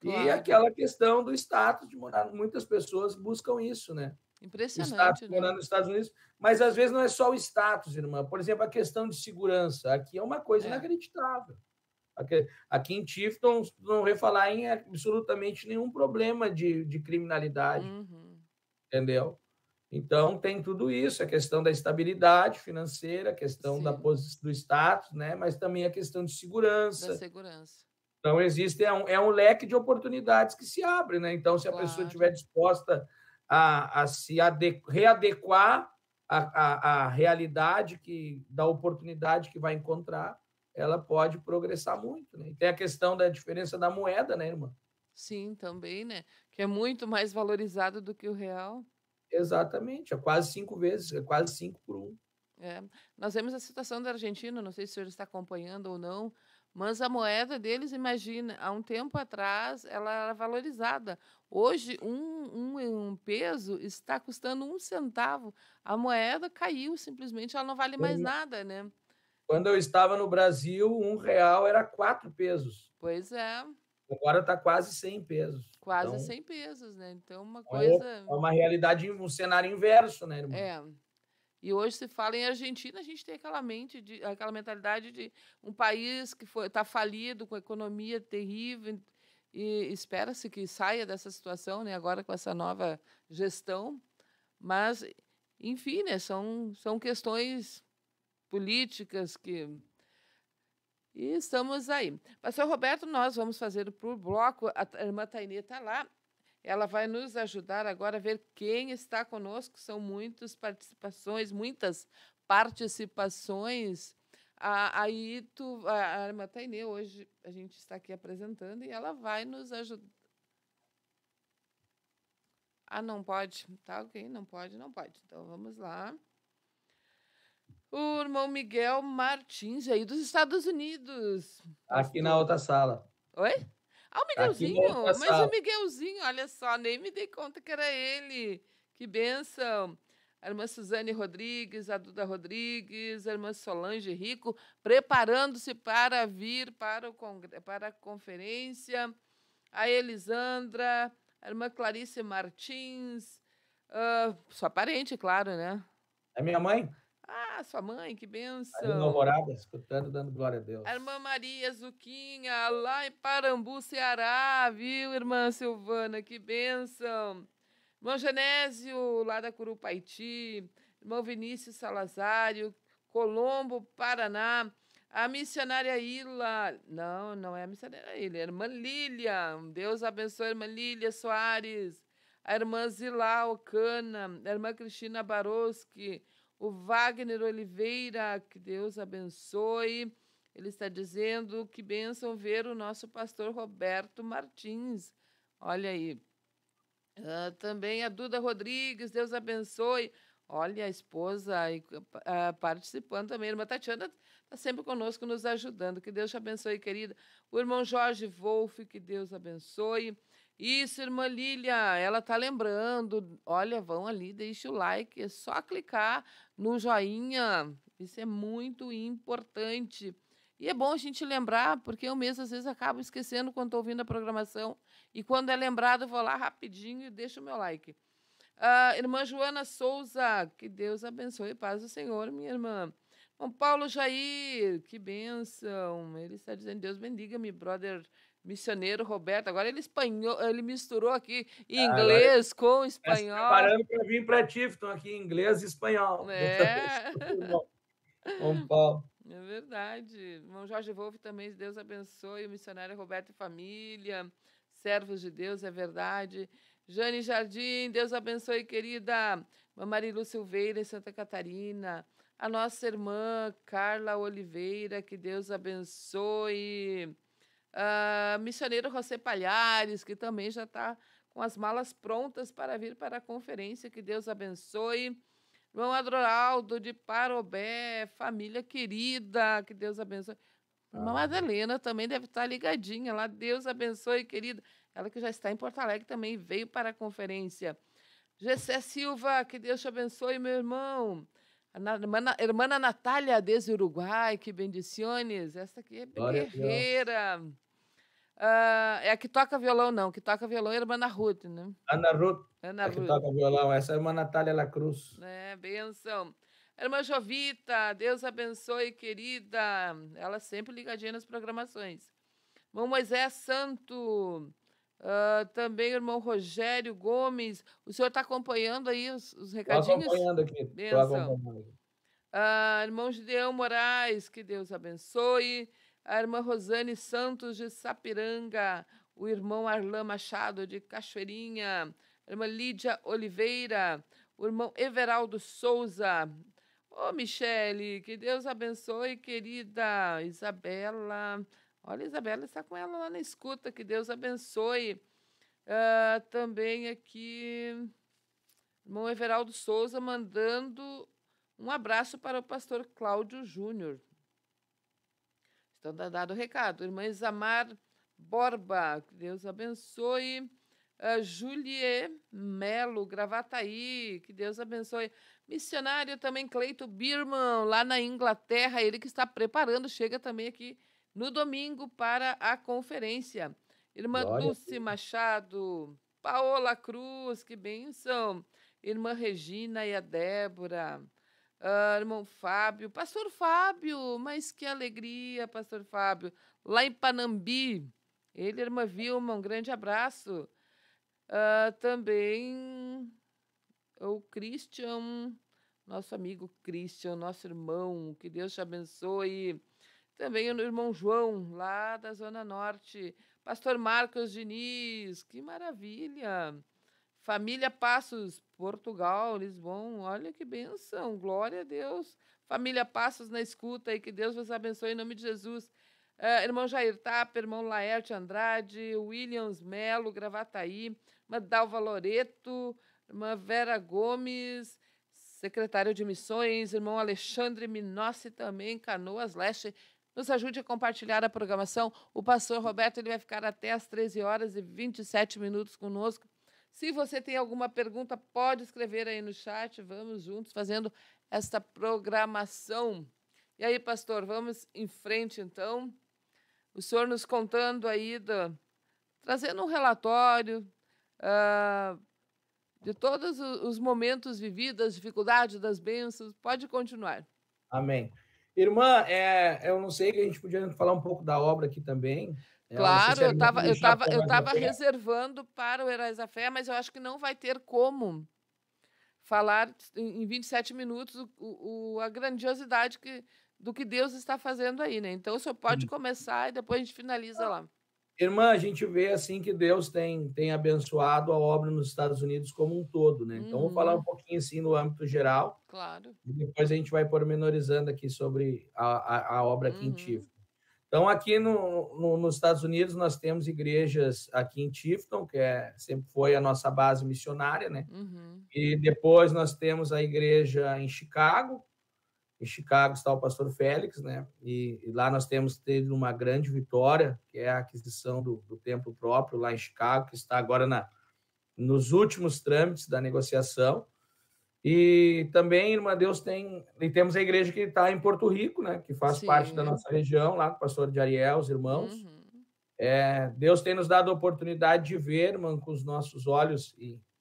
E aquela questão do status de morar. Muitas pessoas buscam isso, né? Impressionante, morar nos Estados Unidos. Mas, às vezes, não é só o status, irmã. Por exemplo, a questão de segurança. Aqui é uma coisa inacreditável. Aqui em Tifton não vai falar em absolutamente nenhum problema de criminalidade. Entendeu? Então, tem tudo isso, a questão da estabilidade financeira, a questão do status, né? Mas também a questão de segurança. Da segurança. Então, existe um leque de oportunidades que se abre, né? Então, se a pessoa estiver disposta a se readequar à realidade da oportunidade que vai encontrar, ela pode progressar muito, né? E tem a questão da diferença da moeda, né, irmã? Sim, também, né? Que é muito mais valorizado do que o real. Exatamente, é quase 5 vezes, é quase 5 por 1. Nós vemos a situação da Argentina, não sei se o senhor está acompanhando ou não, mas a moeda deles, imagina, há um tempo atrás ela era valorizada. Hoje, um peso está custando 1 centavo. A moeda caiu, simplesmente, ela não vale mais nada, né? Quando eu estava no Brasil, R$ 1 era 4 pesos. Pois é, Agora está quase 100 pesos. quase Então, 100 pesos, né? Então, uma é coisa. uma realidade, um cenário inverso, né, irmão? E hoje se fala em Argentina, a gente tem aquela mentalidade de um país que está falido, com economia terrível, e espera-se que saia dessa situação, né, agora com essa nova gestão. Mas, enfim, né, são questões políticas que... E estamos aí. Pastor Roberto, nós vamos fazer por bloco, a irmã Tainê está lá, ela vai nos ajudar agora a ver quem está conosco. São muitas participações. A irmã Tainê, hoje a gente está aqui apresentando e ela vai nos ajudar. Não pode. Tá, ok, não pode. Então, vamos lá. O irmão Miguel Martins, aí dos Estados Unidos. Aqui na outra sala. Oi? O Miguelzinho, mas sala. o Miguelzinho, olha só, nem me dei conta que era ele. Que bênção. A irmã Suzane Rodrigues, a Duda Rodrigues, a irmã Solange Rico, preparando-se para vir para a conferência. A Elisandra, a irmã Clarice Martins, sua parente, claro, né? É minha mãe? Sua mãe, que bênção. Ali no Alvorada, escutando, dando glória a Deus. A irmã Maria Zuquinha, lá em Parambu, Ceará, viu, irmã Silvana? Que bênção. Irmão Genésio, lá da Curupaiti. Irmão Vinícius Salazário, Colombo, Paraná. A missionária Ila, não é a missionária Ila, é a irmã Lília. Deus abençoe a irmã Lília Soares. A irmã Zilá Ocana, a irmã Cristina Baroski, o Wagner Oliveira, que Deus abençoe. Ele está dizendo que bênção ver o nosso pastor Roberto Martins. Olha aí. Também a Duda Rodrigues, Deus abençoe. Olha, a esposa participando também. A irmã Tatiana está sempre conosco, nos ajudando. Que Deus te abençoe, querida. O irmão Jorge Wolff, que Deus abençoe. Isso, irmã Lília, ela está lembrando. Olha, vão ali, deixa o like, é só clicar no joinha. Isso é muito importante. E é bom a gente lembrar, porque eu mesmo às vezes acabo esquecendo quando estou ouvindo a programação. E quando é lembrado, eu vou lá rapidinho e deixo o meu like. Irmã Joana Souza, que Deus abençoe, paz do Senhor, minha irmã. Bom, Paulo Jair, que bênção. Ele está dizendo, Deus bendiga-me, brother missioneiro Roberto. Agora ele misturou aqui inglês com espanhol. Preparando para vir para Tifton aqui, inglês e espanhol. Bom, Paulo. É verdade. Irmão Jorge Wolff também, Deus abençoe, o missionário Roberto e família, servos de Deus, é verdade. Jane Jardim, Deus abençoe, querida. Marilu Silveira, em Santa Catarina. A nossa irmã Carla Oliveira, que Deus abençoe. Missioneiro José Palhares, que também já está com as malas prontas para vir para a conferência, que Deus abençoe. Irmão Adroaldo de Parobé, família querida, que Deus abençoe. Irmã Madalena também deve estar ligadinha lá, Deus abençoe, querida. Ela que já está em Porto Alegre também veio para a conferência. Gessé Silva, que Deus te abençoe, meu irmão. A irmã Natália, desde o Uruguai, que bendiciones. Essa aqui é guerreira. É a que toca violão, não. Que toca violão é a irmã Ana Ruth, né? Ana Ruth. Ana que Ruth. toca violão. Essa é a irmã Natália Lacruz. Benção. Irmã Jovita, Deus abençoe, querida. Ela sempre ligadinha nas programações. Irmão Moisés Santo. Também o irmão Rogério Gomes. O senhor está acompanhando aí os recadinhos? Estou acompanhando aqui. Estou acompanhando. Irmão Gideão Moraes, que Deus abençoe. A irmã Rosane Santos de Sapiranga. O irmão Arlan Machado de Cachoeirinha. A irmã Lídia Oliveira. O irmão Everaldo Souza. Michele, que Deus abençoe, querida. Isabela. Olha, Isabela está com ela lá na escuta, que Deus abençoe. Também aqui, Irmão Everaldo Souza mandando um abraço para o pastor Cláudio Júnior. Então, tá dado o recado. Irmã Isamar Borba, que Deus abençoe. Julie Melo, Gravataí, que Deus abençoe. Missionário também, Cleito Birman, lá na Inglaterra, ele que está preparando, chega também aqui no domingo para a conferência. Irmã Glória. Dulce Machado, Paola Cruz, que bênção. Irmã Regina e a Débora. Irmão Fábio, pastor Fábio, mas que alegria, pastor Fábio, lá em Panambi, ele, irmã Vilma, um grande abraço. Também o Christian, nosso amigo Christian, nosso irmão, que Deus te abençoe. Também o irmão João, lá da Zona Norte, pastor Marcos Diniz, que maravilha. Família Passos, Portugal, Lisboa, olha que bênção, glória a Deus. Família Passos na escuta e que Deus vos abençoe em nome de Jesus. Irmão Jair Tapa, irmão Laerte Andrade, Williams Melo, Gravataí, irmã Dalva Loreto, irmã Vera Gomes, secretário de Missões, irmão Alexandre Minossi também, Canoas Leste. Nos ajude a compartilhar a programação. O pastor Roberto ele vai ficar até às 13h27 conosco. Se você tem alguma pergunta, pode escrever aí no chat. Vamos juntos fazendo esta programação. E aí, pastor, vamos em frente, então. O senhor nos contando aí, trazendo um relatório de todos os momentos vividos, as dificuldades, das bênçãos. Pode continuar. Amém. Irmã, eu não sei que a gente podia falar um pouco da obra aqui também. Claro, eu estava reservando para o Heróis da Fé, mas eu acho que não vai ter como falar em 27 minutos a grandiosidade do que Deus está fazendo aí, né? Então, o senhor pode começar e depois a gente finaliza lá. Irmã, a gente vê assim que Deus tem abençoado a obra nos Estados Unidos como um todo, né? Então, vou falar um pouquinho assim no âmbito geral. Claro. E depois a gente vai pormenorizando aqui sobre a obra aqui em Tifton. Então, aqui nos Estados Unidos, nós temos igrejas aqui em Tifton, que sempre foi a nossa base missionária, né? E depois nós temos a igreja em Chicago. Em Chicago está o pastor Félix, né? E lá nós temos tido uma grande vitória, que é a aquisição do templo próprio lá em Chicago, que está agora nos últimos trâmites da negociação. E também, irmã, temos a igreja que está em Porto Rico, né? Que faz parte da nossa região, lá com o pastor de Ariel, os irmãos. Deus tem nos dado a oportunidade de ver, irmã, com os nossos olhos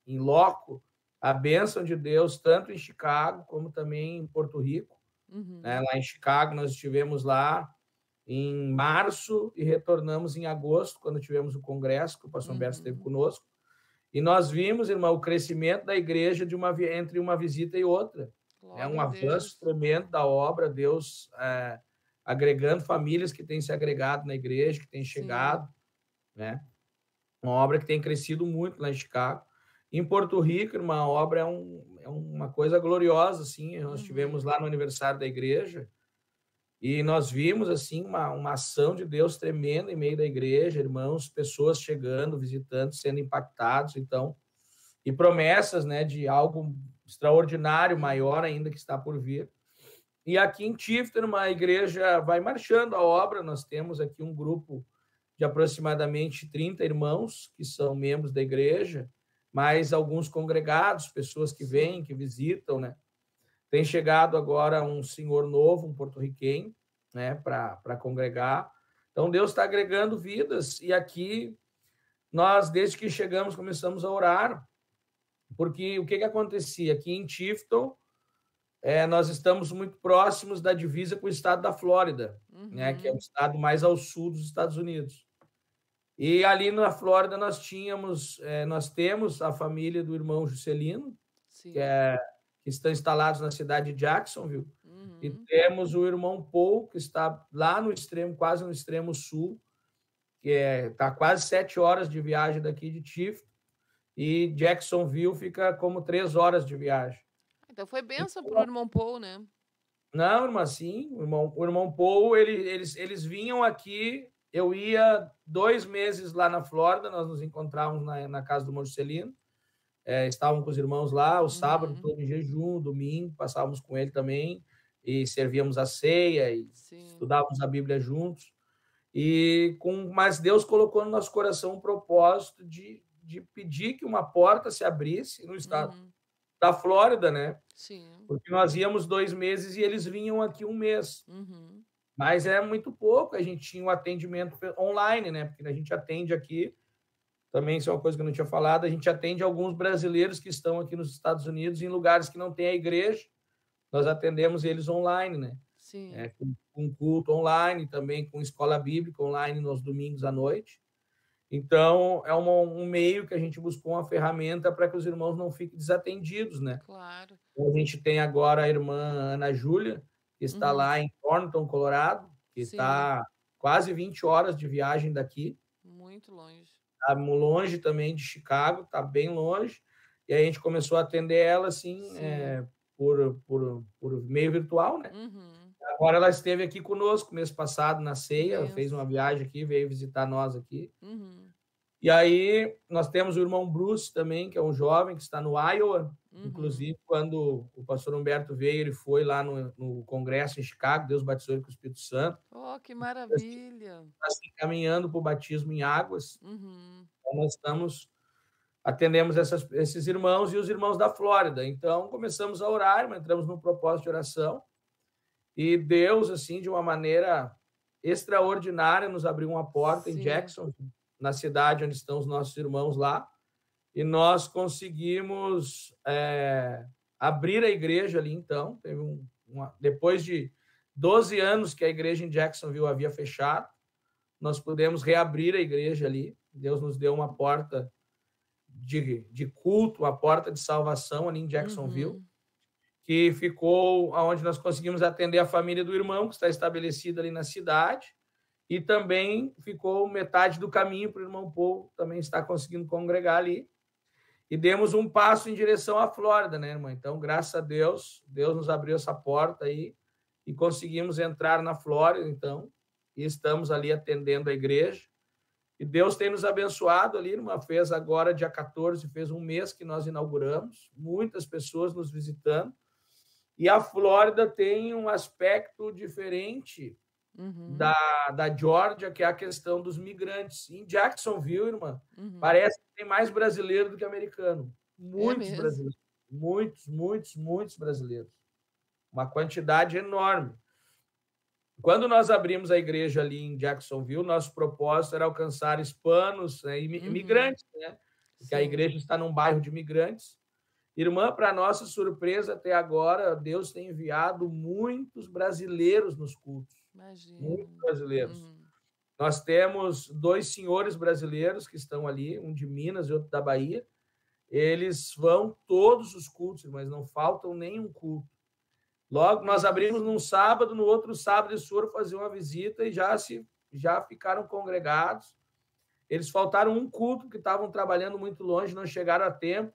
em loco, a bênção de Deus, tanto em Chicago como também em Porto Rico. Lá em Chicago, nós estivemos lá em março e retornamos em agosto, quando tivemos o congresso, que o pastor Humberto esteve conosco. E nós vimos, irmão, o crescimento da igreja entre uma visita e outra. É um avanço tremendo da obra, Deus agregando famílias que têm se agregado na igreja, que têm chegado, né? Uma obra que tem crescido muito lá em Chicago. Em Porto Rico, irmão, a obra é uma coisa gloriosa, assim. Nós estivemos lá no aniversário da igreja e nós vimos, assim, uma ação de Deus tremenda em meio da igreja, irmãos, pessoas chegando, visitando, sendo impactados, então, e promessas, né, de algo extraordinário, maior ainda que está por vir. E aqui em Tifton, uma igreja vai marchando a obra, nós temos aqui um grupo de aproximadamente 30 irmãos que são membros da igreja, mais alguns congregados, pessoas que vêm, que visitam, né? Tem chegado agora um senhor novo, um porto-riquenho, né, para congregar. Então, Deus está agregando vidas. E aqui, nós, desde que chegamos, começamos a orar. Porque o que acontecia? Aqui em Tifton, nós estamos muito próximos da divisa com o estado da Flórida, né, que é o estado mais ao sul dos Estados Unidos. E ali na Flórida nós temos a família do irmão Juscelino, que estão instalados na cidade de Jacksonville, e temos o irmão Paul, que está lá no extremo, quase no extremo sul, que está quase 7 horas de viagem daqui de Tifton, e Jacksonville fica como 3 horas de viagem. Então foi bênção para o irmão Paul, né? Não, irmã, sim. O irmão Paul, eles vinham aqui. Eu ia 2 meses lá na Flórida, nós nos encontrávamos na casa do irmão Juscelino. estavam com os irmãos lá, o sábado Uhum. todo em jejum, domingo, passávamos com ele também, e servíamos a ceia, e Sim. estudávamos a Bíblia juntos. Mas Deus colocou no nosso coração um propósito de pedir que uma porta se abrisse no estado Uhum. da Flórida, né? Sim. Porque nós íamos 2 meses e eles vinham aqui 1 mês. Uhum. Mas é muito pouco, a gente tinha um atendimento online, né? Porque a gente atende aqui, também isso é uma coisa que eu não tinha falado, a gente atende alguns brasileiros que estão aqui nos Estados Unidos em lugares que não tem a igreja, nós atendemos eles online, né? Sim. Com culto online, também com escola bíblica online nos domingos à noite. Então, é um meio que a gente buscou uma ferramenta para que os irmãos não fiquem desatendidos, né? Claro. A gente tem agora a irmã Ana Júlia, que está lá em Thornton, Colorado, que está quase 20 horas de viagem daqui. Muito longe. Está longe também de Chicago, está bem longe. E aí a gente começou a atender ela, assim, por meio virtual, né? Uhum. Agora ela esteve aqui conosco mês passado na ceia, Isso. fez uma viagem aqui, veio visitar nós aqui. Uhum. E aí nós temos o irmão Bruce também, que é um jovem que está no Iowa. Uhum. Inclusive, quando o pastor Humberto veio, ele foi lá no congresso em Chicago, Deus batizou ele com o Espírito Santo. Oh, que maravilha! Está se encaminhando para o batismo em águas. Uhum. Então, nós atendemos esses irmãos e os irmãos da Flórida. Então, começamos a orar, entramos no propósito de oração. E Deus, assim, de uma maneira extraordinária, nos abriu uma porta em Jackson, na cidade onde estão os nossos irmãos lá. E nós conseguimos abrir a igreja ali, então. Depois de 12 anos que a igreja em Jacksonville havia fechado, nós pudemos reabrir a igreja ali. Deus nos deu uma porta de culto, uma porta de salvação ali em Jacksonville, que ficou onde nós conseguimos atender a família do irmão, que está estabelecida ali na cidade, e também ficou metade do caminho para o irmão Paul também estar conseguindo congregar ali. E demos um passo em direção à Flórida, né, irmão? Então, graças a Deus, Deus nos abriu essa porta aí e conseguimos entrar na Flórida, então, e estamos ali atendendo a igreja. E Deus tem nos abençoado ali, fez agora, dia 14, fez 1 mês que nós inauguramos, muitas pessoas nos visitando. E a Flórida tem um aspecto diferente da Geórgia, que é a questão dos migrantes. Em Jacksonville, irmã, parece que tem mais brasileiro do que americano. Muitos brasileiros. Muitos brasileiros. Uma quantidade enorme. Quando nós abrimos a igreja ali em Jacksonville, nosso propósito era alcançar hispanos, né, imigrantes, né? Porque a igreja está num bairro de imigrantes. Irmã, para nossa surpresa, até agora, Deus tem enviado muitos brasileiros nos cultos. Imagina. Muitos brasileiros. Nós temos 2 senhores brasileiros que estão ali, um de Minas e outro da Bahia. Eles vão todos os cultos, mas não faltam nenhum culto. Logo, nós abrimos num sábado, no outro sábado eles foram fazer uma visita e já ficaram congregados. Eles faltaram um culto, porque estavam trabalhando muito longe, não chegaram a tempo.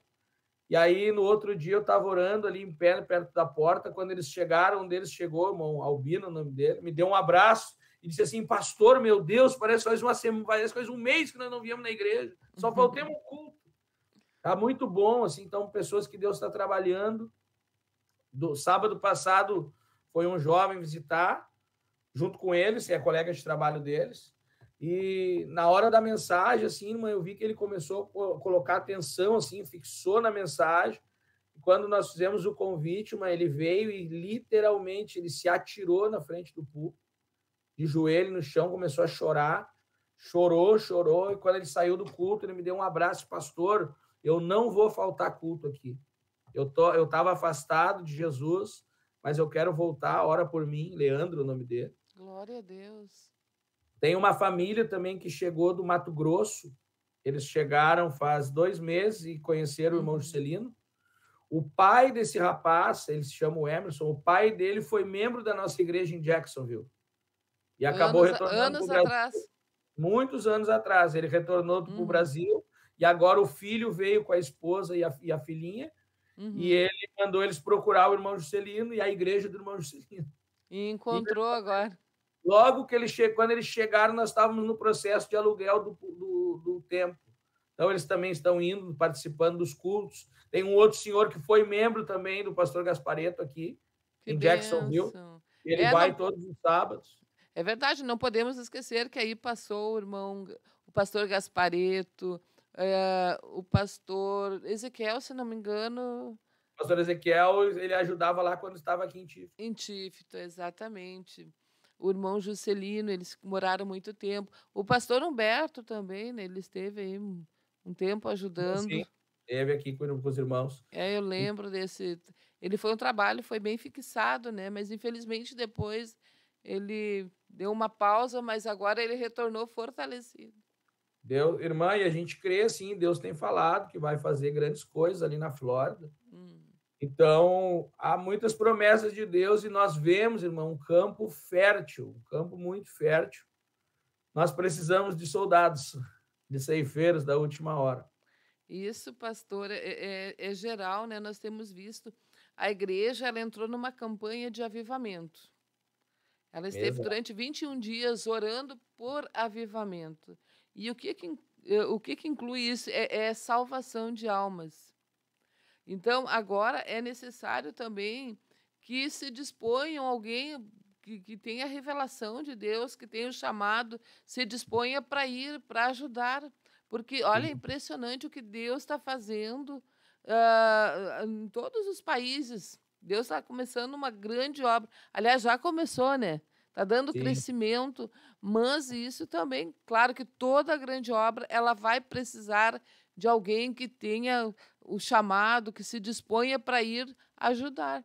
E aí, no outro dia, eu estava orando ali em pé, perto da porta. Quando eles chegaram, um deles chegou, irmão Albino, o nome dele, me deu um abraço e disse assim: pastor, meu Deus, parece que faz 1 mês que nós não viemos na igreja. Só faltamos um culto. Tá muito bom, assim. Então, pessoas que Deus está trabalhando. Do sábado passado, foi um jovem visitar, junto com eles, que é colega de trabalho deles. E na hora da mensagem, assim, eu vi que ele começou a colocar atenção, assim, fixou na mensagem. E quando nós fizemos o convite, ele veio e literalmente ele se atirou na frente do púlpito, de joelho no chão, começou a chorar, chorou. E quando ele saiu do culto, ele me deu um abraço: pastor, eu não vou faltar culto aqui. Eu estava afastado de Jesus, mas eu quero voltar, ora por mim. Leandro, o nome dele. Glória a Deus. Tem uma família também que chegou do Mato Grosso. Eles chegaram faz 2 meses e conheceram o irmão Juscelino. O pai desse rapaz, ele se chama Emerson, o pai dele foi membro da nossa igreja em Jacksonville. E acabou retornando para o Brasil. Atrás. Muitos anos atrás. Ele retornou para o Brasil e agora o filho veio com a esposa e a filhinha. E ele mandou eles procurar o irmão Juscelino e a igreja do irmão Juscelino. E encontrou agora. Logo que quando eles chegaram, nós estávamos no processo de aluguel do templo. Então, eles também estão indo, participando dos cultos. Tem um outro senhor que foi membro também do pastor Gaspareto aqui, Que em Jacksonville. bênção. Ele É, vai não, todos os sábados. é verdade, não podemos esquecer que aí passou o pastor Gaspareto, o pastor Ezequiel, se não me engano, O pastor Ezequiel, ele ajudava lá quando estava aqui em Tifo. em Tífito, exatamente. O irmão Juscelino, eles moraram muito tempo. O pastor Humberto também, né? Ele esteve aí um tempo ajudando. Sim, esteve aqui com os irmãos. Eu lembro desse. Ele foi um trabalho, foi bem fixado, né? Mas infelizmente depois ele deu uma pausa, mas agora ele retornou fortalecido. Deus, irmã, e a gente crê, sim, Deus tem falado que vai fazer grandes coisas ali na Flórida. Então, há muitas promessas de Deus e nós vemos, irmão, um campo fértil, um campo muito fértil. Nós precisamos de soldados, de ceifeiros da última hora. Isso, pastor, é geral, né? Nós temos visto. A igreja, ela entrou numa campanha de avivamento. Ela esteve Exato. durante 21 dias orando por avivamento. E o que inclui isso? É salvação de almas. Então, agora é necessário também que se disponham alguém que tenha a revelação de Deus, que tenha o chamado, se disponha para ir, para ajudar. Porque, olha, é impressionante o que Deus está fazendo em todos os países. Deus está começando uma grande obra. Aliás, já começou, né? Está dando Sim. crescimento, mas isso também, claro que toda grande obra, ela vai precisar de alguém que tenha o chamado, que se disponha para ir ajudar.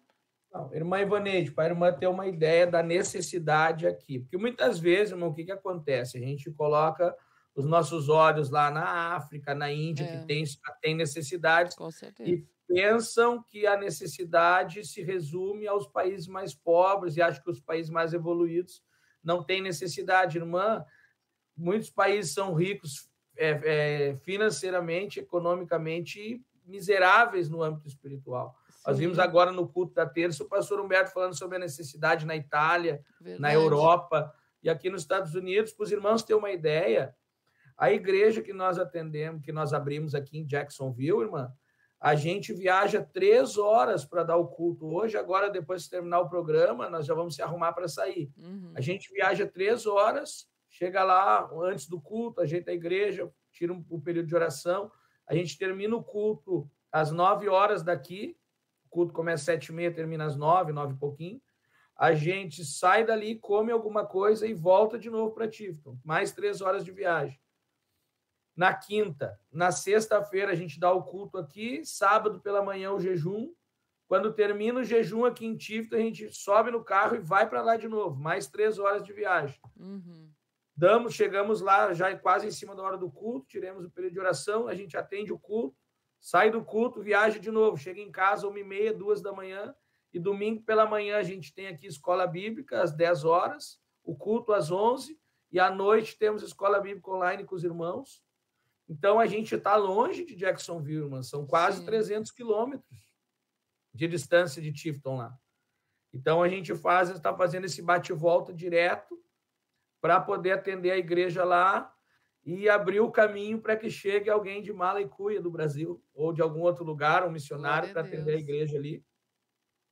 Não, irmã Ivaneide, para a irmã ter uma ideia da necessidade aqui. Porque muitas vezes, irmão, o que acontece? A gente coloca os nossos olhos lá na África, na Índia, que tem necessidades, Com certeza. e pensam que a necessidade se resume aos países mais pobres e acham que os países mais evoluídos não têm necessidade. Irmã, muitos países são ricos financeiramente, economicamente, miseráveis no âmbito espiritual. Nós vimos agora no culto da terça o pastor Humberto falando sobre a necessidade na Itália, na Europa e aqui nos Estados Unidos. Para os irmãos terem uma ideia, a igreja que nós atendemos, que nós abrimos aqui em Jacksonville, irmã, a gente viaja 3 horas para dar o culto hoje. Agora, depois de terminar o programa, nós já vamos se arrumar para sair. A gente viaja 3 horas, chega lá antes do culto, ajeita a igreja, tira um período de oração. A gente termina o culto às 9 horas daqui. O culto começa às 7h30, termina às 9, 9 e pouquinho. A gente sai dali, come alguma coisa e volta de novo para Tifton. Mais 3 horas de viagem. Na quinta, na sexta-feira, a gente dá o culto aqui. Sábado pela manhã, o jejum. Quando termina o jejum aqui em Tifton, a gente sobe no carro e vai para lá de novo. Mais 3 horas de viagem. Chegamos lá já quase em cima da hora do culto, tiramos o período de oração, a gente atende o culto, sai do culto, viaja de novo, chega em casa 1h30, 2 da manhã, e domingo pela manhã a gente tem aqui escola bíblica às 10 horas, o culto às 11, e à noite temos escola bíblica online com os irmãos. Então a gente está longe de Jacksonville, irmã, são quase 300 quilômetros de distância de Tifton lá. Então a gente está fazendo esse bate-volta direto para poder atender a igreja lá e abrir o caminho para que chegue alguém de Mala-e-Cuia do Brasil ou de algum outro lugar, um missionário, para atender a igreja ali.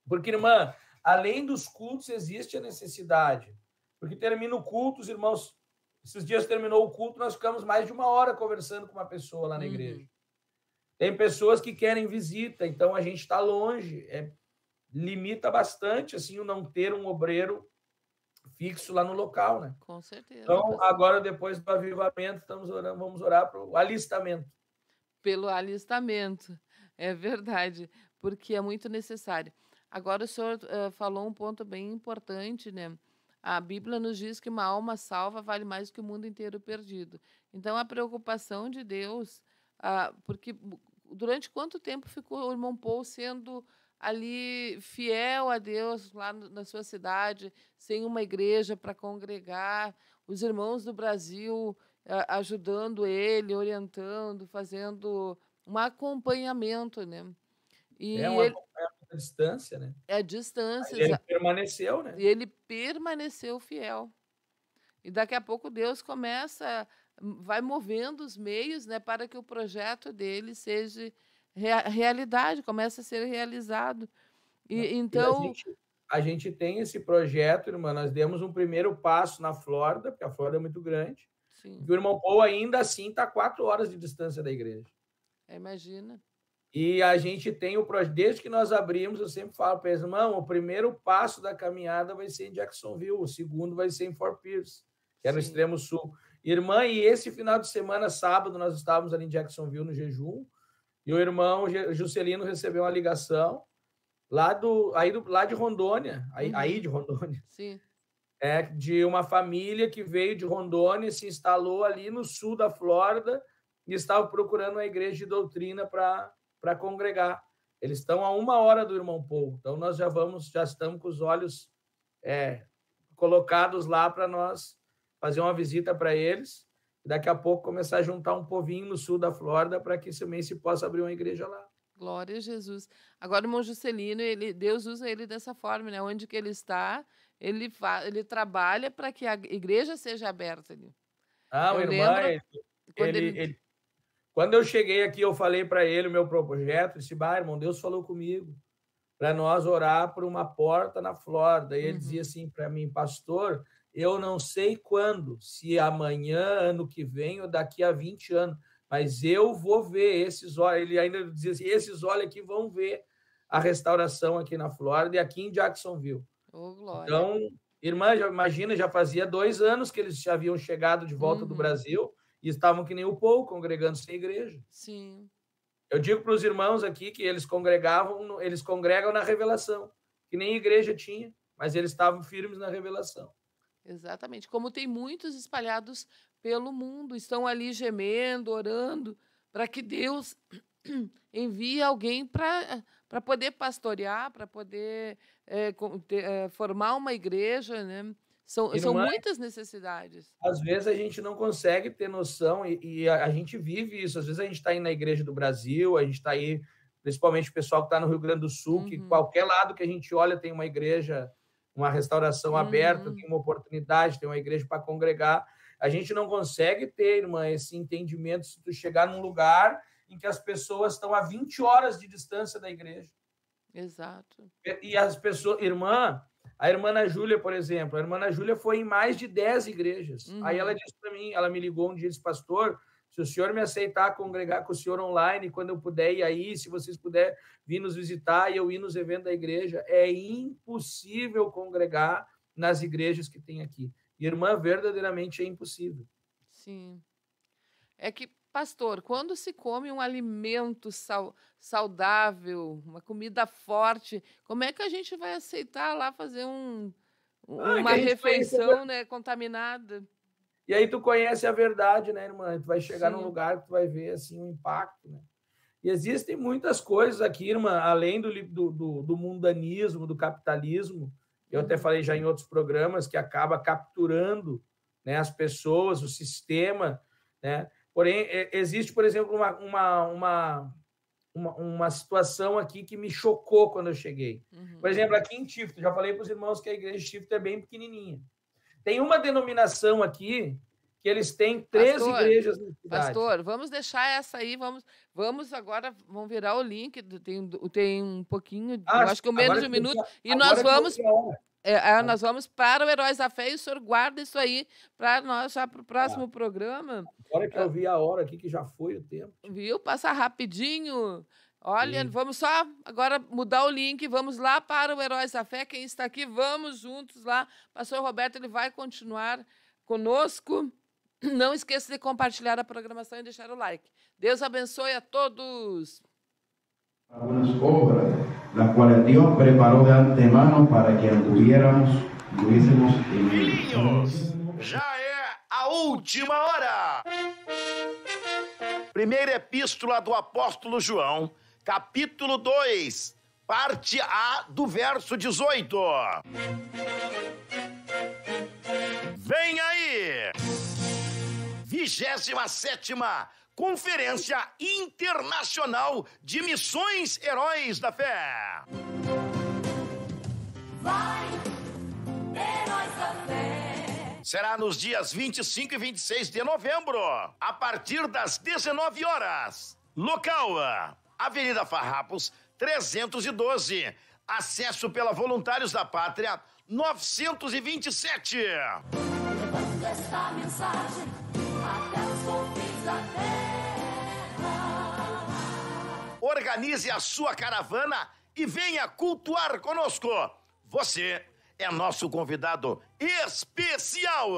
Porque, irmã, além dos cultos, existe a necessidade. Porque termina o culto, os irmãos... Esses dias terminou o culto, nós ficamos mais de 1 hora conversando com uma pessoa lá na igreja. Tem pessoas que querem visita, então a gente está longe. Limita bastante, assim, o não ter um obreiro fixo lá no local, né? Com certeza. Então, agora, depois do avivamento, vamos orar para o alistamento. Pelo alistamento, é verdade, porque é muito necessário. Agora, o senhor falou um ponto bem importante, né? A Bíblia nos diz que uma alma salva vale mais que o mundo inteiro perdido. Então, a preocupação de Deus, porque durante quanto tempo ficou o irmão Paul sendo ali fiel a Deus lá na sua cidade, sem uma igreja para congregar, os irmãos do Brasil ajudando ele, orientando, fazendo um acompanhamento, né? E acompanhamento à distância, né? É a distância. Ele permaneceu, né? E ele permaneceu fiel. E daqui a pouco Deus começa vai movendo os meios, né, para que o projeto dele seja realidade, comece a ser realizado. Então... A gente tem esse projeto, irmã, nós demos um primeiro passo na Flórida, porque a Flórida é muito grande. Sim. O irmão Paul ainda assim está 4 horas de distância da igreja. Imagina. E a gente tem o projeto, desde que nós abrimos, eu sempre falo para eles, irmão, o primeiro passo da caminhada vai ser em Jacksonville, o segundo vai ser em Fort Pierce, que é no extremo sul. Irmã, e esse final de semana, sábado, nós estávamos ali em Jacksonville no jejum, e o irmão Juscelino recebeu uma ligação lá de Rondônia, aí de Rondônia. Sim. De uma família que veio de Rondônia, se instalou ali no sul da Flórida e estava procurando uma igreja de doutrina para congregar. Eles estão a 1 hora do irmão Paul, então nós já estamos com os olhos colocados lá para nós fazer uma visita para eles, e daqui a pouco começar a juntar um povinho no sul da Flórida para que também se possa abrir uma igreja lá. Glória a Jesus. Agora o irmão Juscelino, Deus usa ele dessa forma, né? Onde que ele está, ele trabalha para que a igreja seja aberta ali. O irmão, quando eu cheguei aqui, eu falei para ele o meu projeto, disse, irmão, Deus falou comigo para nós orar por uma porta na Flórida. E ele dizia assim para mim, pastor, eu não sei quando, se amanhã, ano que vem ou daqui a 20 anos, mas eu vou ver esses olhos. Ele ainda dizia assim, esses olhos aqui vão ver a restauração aqui na Flórida e aqui em Jacksonville. Glória. Então, irmã, já fazia 2 anos que eles já haviam chegado de volta do Brasil e estavam que nem o Paul, congregando sem igreja. Sim. Eu digo para os irmãos aqui que eles congregam na revelação, que nem igreja tinha, mas eles estavam firmes na revelação. Exatamente. Como tem muitos espalhados pelo mundo, estão ali gemendo, orando, para que Deus envie alguém para poder pastorear, para poder formar uma igreja, né? São muitas necessidades. Às vezes a gente não consegue ter noção e a gente vive isso. Às vezes a gente está aí na igreja do Brasil, a gente está aí, principalmente o pessoal que está no Rio Grande do Sul, que qualquer lado que a gente olha tem uma igreja, uma restauração aberta, tem uma oportunidade, tem uma igreja para congregar. A gente não consegue ter, irmã, esse entendimento se tu chegar num lugar em que as pessoas estão a 20 horas de distância da igreja. Exato. E as pessoas... A irmã Ana Júlia, por exemplo, a irmã Ana Júlia foi em mais de 10 igrejas. Aí ela disse para mim, ela me ligou um dia e disse, pastor, se o senhor me aceitar congregar com o senhor online, quando eu puder ir aí, se vocês puderem vir nos visitar e eu ir nos eventos da igreja, é impossível congregar nas igrejas que tem aqui. Irmã, verdadeiramente é impossível. Sim. É que, pastor, quando se come um alimento saudável, uma comida forte, como é que a gente vai aceitar lá fazer uma refeição, né, contaminada? E aí tu conhece a verdade, né, irmã? Tu vai chegar num lugar que tu vai ver assim, um impacto, né? E existem muitas coisas aqui, irmã, além do mundanismo, do capitalismo, eu até falei já em outros programas, que acaba capturando, né, as pessoas, o sistema, né? Porém, existe, por exemplo, uma situação aqui que me chocou quando eu cheguei. Por exemplo, aqui em Tifton, já falei para os irmãos que a igreja de Tifton é bem pequenininha. Tem uma denominação aqui que eles têm 13 igrejas na cidade. Pastor, vamos deixar essa aí, vamos agora, vamos virar o link, tem um pouquinho, eu acho que menos de um minuto, e nós vamos... nós vamos para o Heróis da Fé e o senhor guarda isso aí para nós já para o próximo programa. Agora que eu vi a hora aqui, que já foi o tempo. Viu? Passa rapidinho. Olha, vamos só agora mudar o link, vamos lá para o Heróis da Fé. Quem está aqui, vamos juntos lá. Pastor Roberto, ele vai continuar conosco. Não esqueça de compartilhar a programação e deixar o like. Deus abençoe a todos. Algunas obras, las cuales Dios preparó de antemano para que anduviésemos en Filhinhos, já é a última hora. Primeira epístola do apóstolo João, capítulo 2, parte A do verso 18. Vem aí! 27ª Conferência Internacional de Missões Heróis da Fé. Vai, Heróis da Fé. será nos dias 25 e 26 de novembro, a partir das 19 horas. Local: Avenida Farrapos, 312. Acesso pela Voluntários da Pátria, 927. Levando esta mensagem até os confins da terra. Organize a sua caravana e venha cultuar conosco. Você é nosso convidado especial.